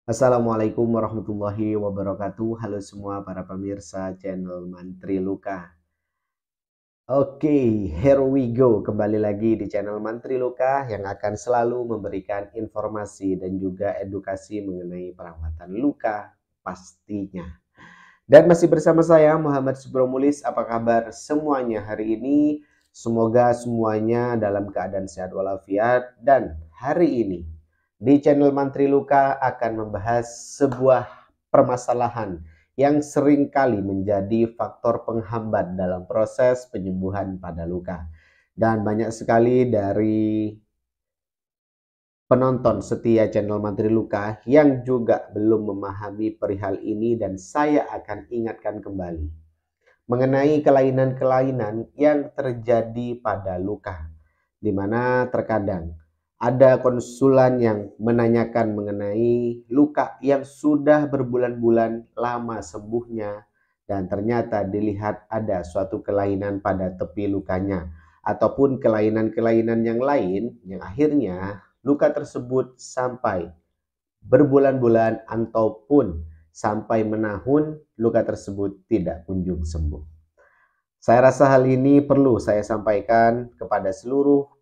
Assalamualaikum warahmatullahi wabarakatuh. Halo semua para pemirsa channel Mantri Luka. Oke, here we go. Kembali lagi di channel Mantri Luka yang akan selalu memberikan informasi dan juga edukasi mengenai perawatan luka pastinya. Dan masih bersama saya Muhammad Subromulis. Apa kabar semuanya hari ini? Semoga semuanya dalam keadaan sehat walafiat. Dan hari ini di channel Mantri Luka akan membahas sebuah permasalahan yang seringkali menjadi faktor penghambat dalam proses penyembuhan pada luka. Dan banyak sekali dari penonton setia channel Mantri Luka yang juga belum memahami perihal ini, dan saya akan ingatkan kembali mengenai kelainan-kelainan yang terjadi pada luka, di mana terkadang ada konsulan yang menanyakan mengenai luka yang sudah berbulan-bulan lama sembuhnya dan ternyata dilihat ada suatu kelainan pada tepi lukanya ataupun kelainan-kelainan yang lain yang akhirnya luka tersebut sampai berbulan-bulan ataupun sampai menahun luka tersebut tidak kunjung sembuh. Saya rasa hal ini perlu saya sampaikan kepada seluruh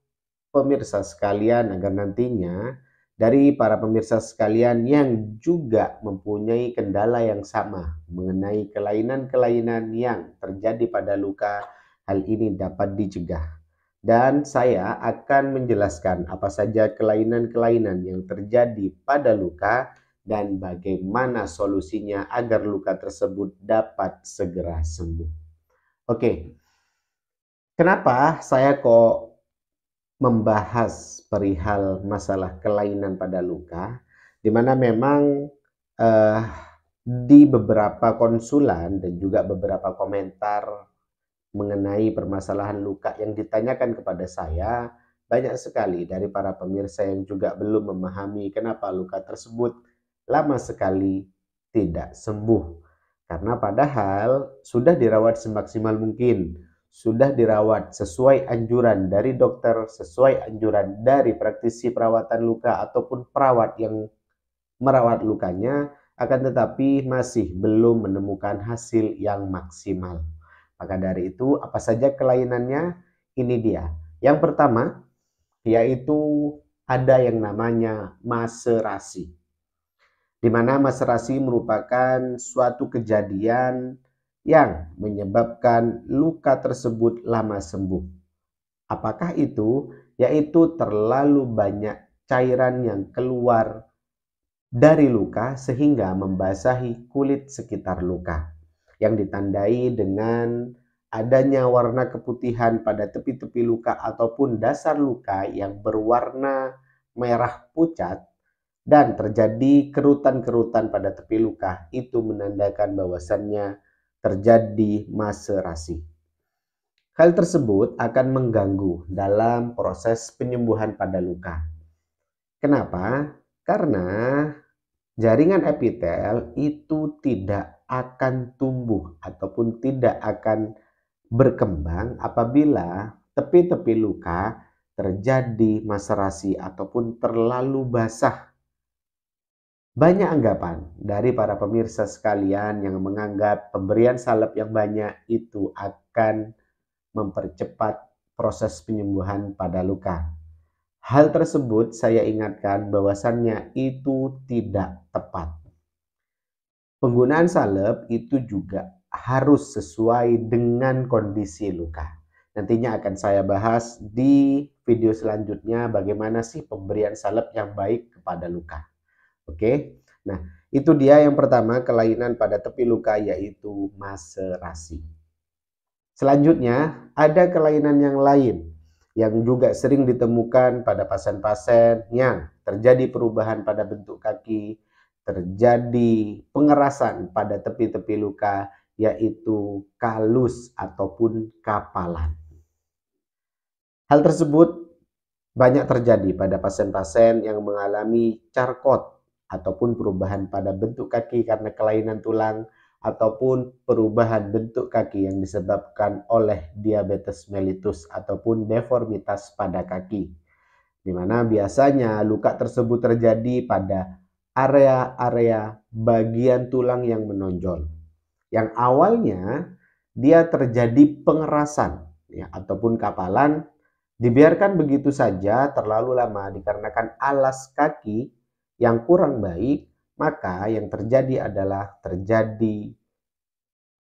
pemirsa sekalian agar nantinya dari para pemirsa sekalian yang juga mempunyai kendala yang sama mengenai kelainan-kelainan yang terjadi pada luka, hal ini dapat dicegah. Dan saya akan menjelaskan apa saja kelainan-kelainan yang terjadi pada luka dan bagaimana solusinya agar luka tersebut dapat segera sembuh. Oke, kenapa saya kok membahas perihal masalah kelainan pada luka, di mana memang eh, di beberapa konsulan dan juga beberapa komentar mengenai permasalahan luka yang ditanyakan kepada saya, banyak sekali dari para pemirsa yang juga belum memahami kenapa luka tersebut lama sekali tidak sembuh. Karena padahal sudah dirawat semaksimal mungkin, sudah dirawat sesuai anjuran dari dokter, sesuai anjuran dari praktisi perawatan luka ataupun perawat yang merawat lukanya, akan tetapi masih belum menemukan hasil yang maksimal. Maka dari itu, apa saja kelainannya? Ini dia. Yang pertama, yaitu ada yang namanya maserasi. Di mana maserasi merupakan suatu kejadian yang menyebabkan luka tersebut lama sembuh. Apakah itu? Yaitu terlalu banyak cairan yang keluar dari luka sehingga membasahi kulit sekitar luka, yang ditandai dengan adanya warna keputihan pada tepi-tepi luka ataupun dasar luka yang berwarna merah pucat, dan terjadi kerutan-kerutan pada tepi luka. Itu menandakan bahwasannya terjadi maserasi. Hal tersebut akan mengganggu dalam proses penyembuhan pada luka. Kenapa? Karena jaringan epitel itu tidak akan tumbuh ataupun tidak akan berkembang apabila tepi-tepi luka terjadi maserasi ataupun terlalu basah. Banyak anggapan dari para pemirsa sekalian yang menganggap pemberian salep yang banyak itu akan mempercepat proses penyembuhan pada luka. Hal tersebut saya ingatkan bahwasannya itu tidak tepat. Penggunaan salep itu juga harus sesuai dengan kondisi luka. Nantinya akan saya bahas di video selanjutnya bagaimana sih pemberian salep yang baik kepada luka. Oke, nah itu dia yang pertama, kelainan pada tepi luka yaitu maserasi. Selanjutnya ada kelainan yang lain yang juga sering ditemukan pada pasien-pasien yang terjadi perubahan pada bentuk kaki, terjadi pengerasan pada tepi-tepi luka, yaitu kalus ataupun kapalan. Hal tersebut banyak terjadi pada pasien-pasien yang mengalami charcot ataupun perubahan pada bentuk kaki karena kelainan tulang ataupun perubahan bentuk kaki yang disebabkan oleh diabetes mellitus ataupun deformitas pada kaki, di mana biasanya luka tersebut terjadi pada area-area bagian tulang yang menonjol. Yang awalnya dia terjadi pengerasan ya, ataupun kapalan, dibiarkan begitu saja terlalu lama dikarenakan alas kaki yang kurang baik, maka yang terjadi adalah terjadi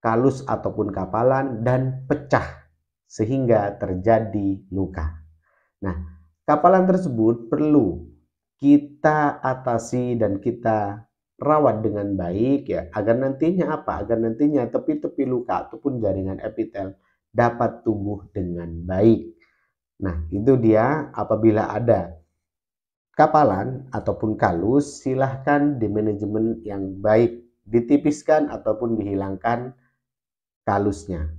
kalus ataupun kapalan dan pecah sehingga terjadi luka. Nah, kapalan tersebut perlu kita atasi dan kita rawat dengan baik ya, agar nantinya apa? Agar nantinya tepi-tepi luka ataupun jaringan epitel dapat tumbuh dengan baik. Nah, itu dia apabila ada kapalan ataupun kalus, silahkan di manajemen yang baik, ditipiskan ataupun dihilangkan kalusnya.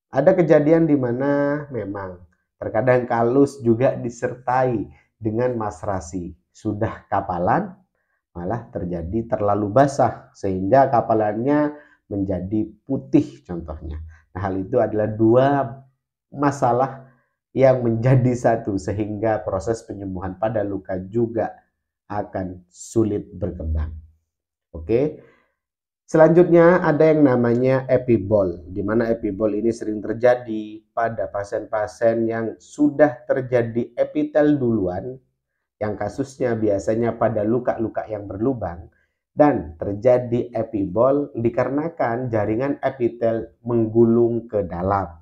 Ada kejadian di mana memang terkadang kalus juga disertai dengan masrasi. Sudah kapalan, malah terjadi terlalu basah sehingga kapalannya menjadi putih contohnya. Nah, hal itu adalah dua masalah yang menjadi satu sehingga proses penyembuhan pada luka juga akan sulit berkembang. Oke. Selanjutnya ada yang namanya epibol, di mana epibol ini sering terjadi pada pasien-pasien yang sudah terjadi epitel duluan, yang kasusnya biasanya pada luka-luka yang berlubang, dan terjadi epibol dikarenakan jaringan epitel menggulung ke dalam.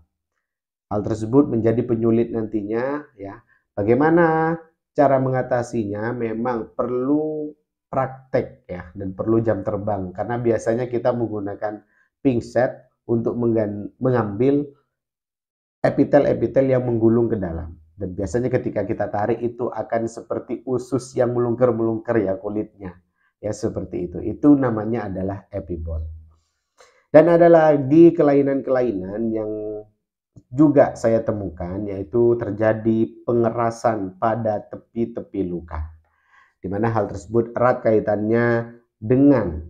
Hal tersebut menjadi penyulit nantinya ya. Bagaimana cara mengatasinya? Memang perlu praktek ya dan perlu jam terbang karena biasanya kita menggunakan pinset untuk mengambil epitel-epitel yang menggulung ke dalam. Dan biasanya ketika kita tarik itu akan seperti usus yang melungker-melungker ya kulitnya. Ya seperti itu. Itu namanya adalah epibol. Dan ada lagi kelainan-kelainan yang juga saya temukan, yaitu terjadi pengerasan pada tepi-tepi luka, di mana hal tersebut erat kaitannya dengan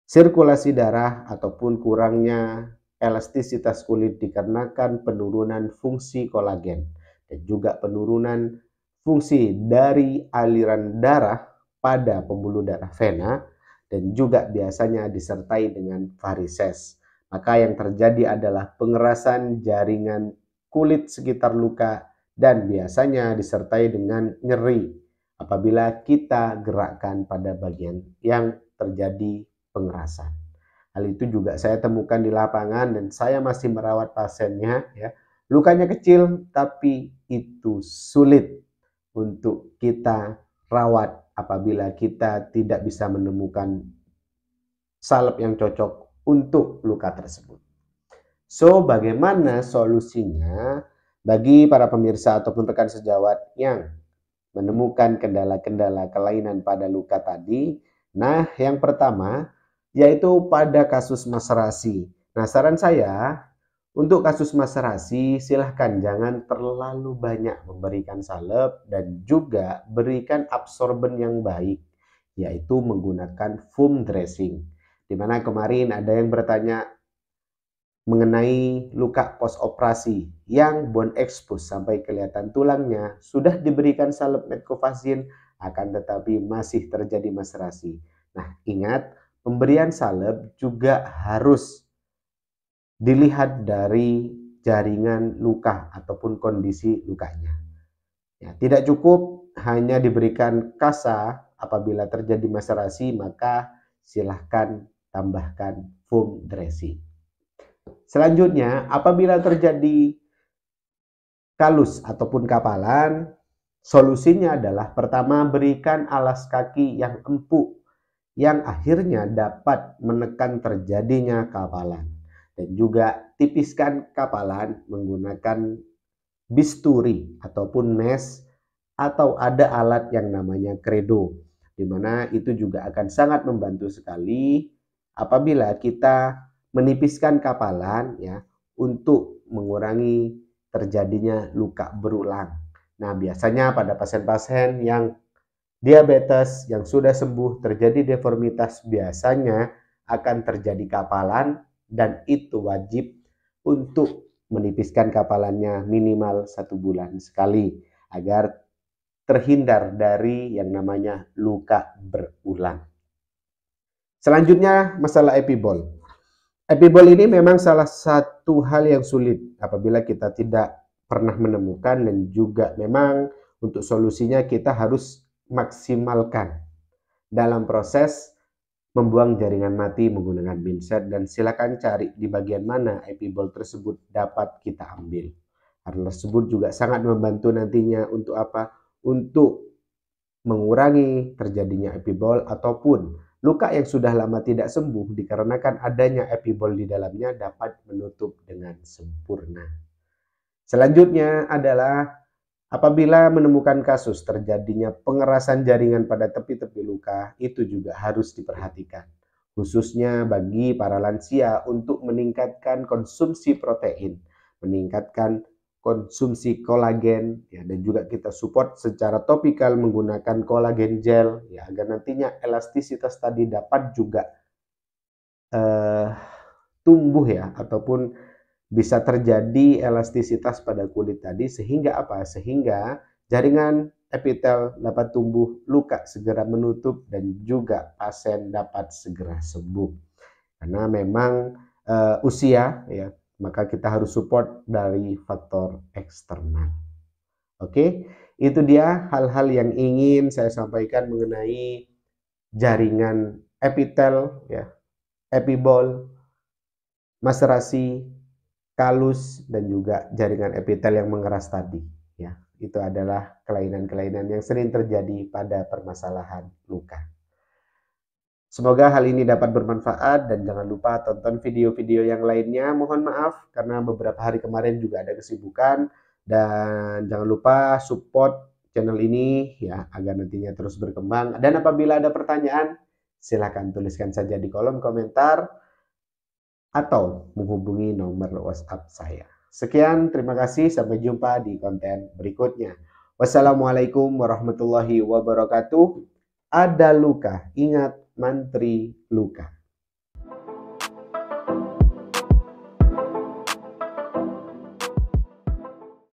sirkulasi darah ataupun kurangnya elastisitas kulit dikarenakan penurunan fungsi kolagen dan juga penurunan fungsi dari aliran darah pada pembuluh darah vena dan juga biasanya disertai dengan varises. Maka yang terjadi adalah pengerasan jaringan kulit sekitar luka dan biasanya disertai dengan nyeri apabila kita gerakkan pada bagian yang terjadi pengerasan. Hal itu juga saya temukan di lapangan dan saya masih merawat pasiennya ya. Lukanya kecil tapi itu sulit untuk kita rawat apabila kita tidak bisa menemukan salep yang cocok untuk luka tersebut. So, bagaimana solusinya bagi para pemirsa ataupun rekan sejawat yang menemukan kendala-kendala kelainan pada luka tadi? Nah, yang pertama yaitu pada kasus maserasi. Nah, saran saya untuk kasus maserasi silahkan jangan terlalu banyak memberikan salep dan juga berikan absorben yang baik, yaitu menggunakan foam dressing. Dimana kemarin ada yang bertanya mengenai luka post operasi yang bone expose sampai kelihatan tulangnya, sudah diberikan salep metcovacin akan tetapi masih terjadi maserasi. Nah, ingat pemberian salep juga harus dilihat dari jaringan luka ataupun kondisi lukanya. Ya, tidak cukup hanya diberikan kasa apabila terjadi maserasi, maka silahkan tambahkan foam dressing. Selanjutnya, apabila terjadi kalus ataupun kapalan, solusinya adalah pertama berikan alas kaki yang empuk yang akhirnya dapat menekan terjadinya kapalan. Dan juga tipiskan kapalan menggunakan bisturi ataupun mesh atau ada alat yang namanya credo, di mana itu juga akan sangat membantu sekali apabila kita menipiskan kapalan ya untuk mengurangi terjadinya luka berulang. Nah, biasanya pada pasien-pasien yang diabetes yang sudah sembuh terjadi deformitas biasanya akan terjadi kapalan dan itu wajib untuk menipiskan kapalannya minimal 1 bulan sekali agar terhindar dari yang namanya luka berulang. Selanjutnya masalah epibol. Epibol ini memang salah satu hal yang sulit apabila kita tidak pernah menemukan, dan juga memang untuk solusinya kita harus maksimalkan dalam proses membuang jaringan mati menggunakan pinset, dan silakan cari di bagian mana epibol tersebut dapat kita ambil. Hal tersebut juga sangat membantu nantinya untuk apa? Untuk mengurangi terjadinya epibol ataupun luka yang sudah lama tidak sembuh dikarenakan adanya epibol di dalamnya dapat menutup dengan sempurna. Selanjutnya adalah apabila menemukan kasus terjadinya pengerasan jaringan pada tepi-tepi luka, itu juga harus diperhatikan. Khususnya bagi para lansia untuk meningkatkan konsumsi protein, meningkatkan konsumsi kolagen, ya, dan juga kita support secara topikal menggunakan kolagen gel, ya, agar nantinya elastisitas tadi dapat juga tumbuh, ya, ataupun bisa terjadi elastisitas pada kulit tadi, sehingga apa? Sehingga jaringan epitel dapat tumbuh, luka segera menutup, dan juga pasien dapat segera sembuh. Karena memang usia, ya, maka kita harus support dari faktor eksternal. Oke, itu dia hal-hal yang ingin saya sampaikan mengenai jaringan epitel, ya, epibol, maserasi, kalus, dan juga jaringan epitel yang mengeras tadi, ya. Itu adalah kelainan-kelainan yang sering terjadi pada permasalahan luka. Semoga hal ini dapat bermanfaat, dan jangan lupa tonton video-video yang lainnya. Mohon maaf karena beberapa hari kemarin juga ada kesibukan, dan jangan lupa support channel ini, ya, agar nantinya terus berkembang. Dan apabila ada pertanyaan, silakan tuliskan saja di kolom komentar atau menghubungi nomor WhatsApp saya. Sekian, terima kasih, sampai jumpa di konten berikutnya. Wassalamualaikum warahmatullahi wabarakatuh. Ada luka, ingat mantri luka.